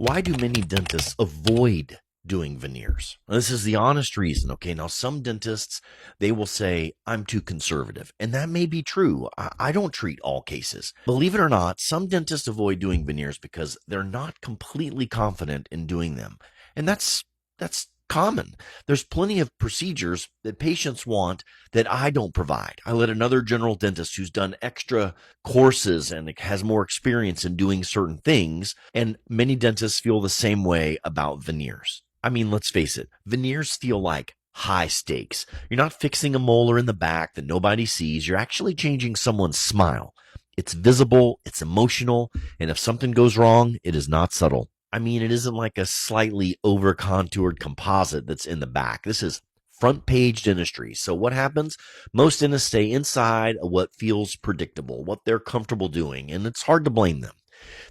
Why do many dentists avoid doing veneers? Now, this is the honest reason. Okay. Now, some dentists, they will say, I'm too conservative. And that may be true. I don't treat all cases. Believe it or not, some dentists avoid doing veneers because they're not completely confident in doing them. And that's common. There's plenty of procedures that patients want that I don't provide. I let another general dentist who's done extra courses and has more experience in doing certain things. And many dentists feel the same way about veneers. I mean, let's face it, veneers feel like high stakes. You're not fixing a molar in the back that nobody sees. You're actually changing someone's smile. It's visible, it's emotional, and if something goes wrong, it is not subtle. I mean, it isn't like a slightly over-contoured composite that's in the back. This is front page dentistry. So what happens? Most dentists stay inside of what feels predictable, what they're comfortable doing, and it's hard to blame them.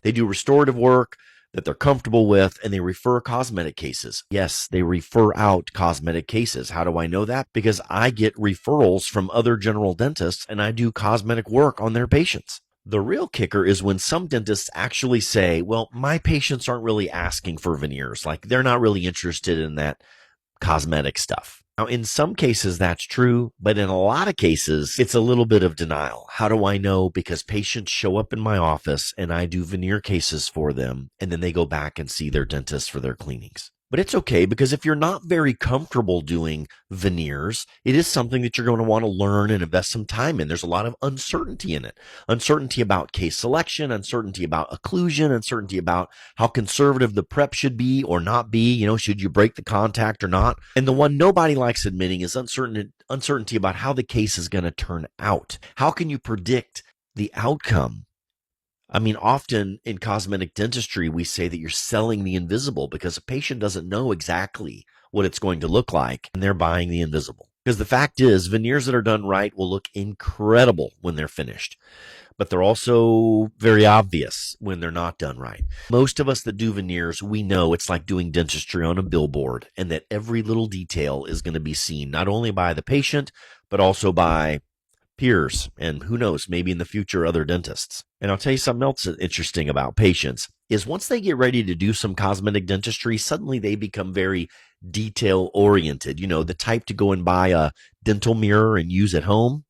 They do restorative work that they're comfortable with, and they refer cosmetic cases. Yes, they refer out cosmetic cases. How do I know that? Because I get referrals from other general dentists, and I do cosmetic work on their patients. The real kicker is when some dentists actually say, well, my patients aren't really asking for veneers. Like they're not really interested in that cosmetic stuff. Now, in some cases, that's true, but in a lot of cases, it's a little bit of denial. How do I know? Because patients show up in my office and I do veneer cases for them, and then they go back and see their dentist for their cleanings. But it's okay because if you're not very comfortable doing veneers, it is something that you're going to want to learn and invest some time in. There's a lot of uncertainty in it. Uncertainty about case selection, uncertainty about occlusion, uncertainty about how conservative the prep should be or not be. Should you break the contact or not? And the one nobody likes admitting is uncertainty about how the case is going to turn out. How can you predict the outcome? I mean, often in cosmetic dentistry, we say that you're selling the invisible because a patient doesn't know exactly what it's going to look like, and they're buying the invisible. Because the fact is, veneers that are done right will look incredible when they're finished, but they're also very obvious when they're not done right. Most of us that do veneers, we know it's like doing dentistry on a billboard, and that every little detail is going to be seen, not only by the patient, but also by peers, and who knows, maybe in the future, other dentists. And I'll tell you something else interesting about patients is once they get ready to do some cosmetic dentistry, suddenly they become very detail oriented. The type to go and buy a dental mirror and use at home.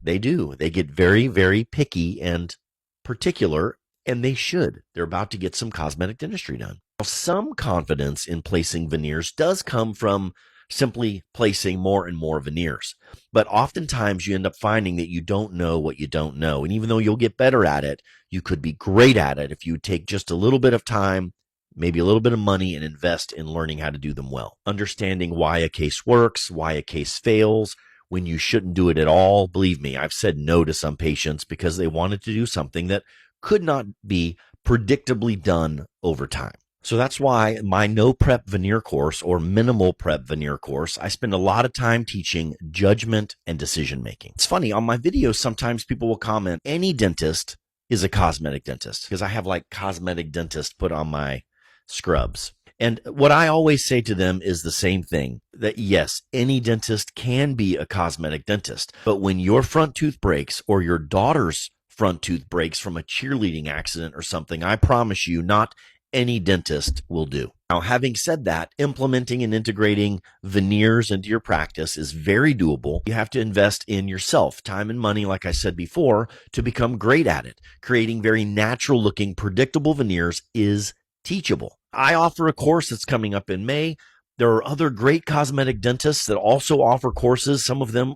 They do. They get very, very picky and particular, and they should. They're about to get some cosmetic dentistry done. Now, some confidence in placing veneers does come from simply placing more and more veneers. But oftentimes you end up finding that you don't know what you don't know. And even though you'll get better at it, you could be great at it if you take just a little bit of time, maybe a little bit of money, and invest in learning how to do them well. Understanding why a case works, why a case fails, when you shouldn't do it at all. Believe me, I've said no to some patients because they wanted to do something that could not be predictably done over time. So that's why my no prep veneer course or minimal prep veneer course, I spend a lot of time teaching judgment and decision making. It's funny, on my videos, sometimes people will comment, any dentist is a cosmetic dentist, because I have like cosmetic dentist put on my scrubs. And what I always say to them is the same thing, that yes, any dentist can be a cosmetic dentist, but when your front tooth breaks or your daughter's front tooth breaks from a cheerleading accident or something, I promise you, not any dentist will do. Now, having said that, implementing and integrating veneers into your practice is very doable. You have to invest in yourself, time and money, like I said before, to become great at it. Creating very natural looking, predictable veneers is teachable. I offer a course that's coming up in May. There are other great cosmetic dentists that also offer courses. Some of them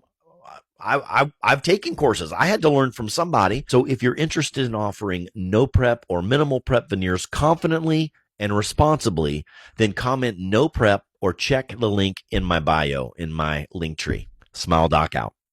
I've taken courses. I had to learn from somebody. So if you're interested in offering no prep or minimal prep veneers confidently and responsibly, then comment no prep or check the link in my bio, in my link tree. Smile Doc out.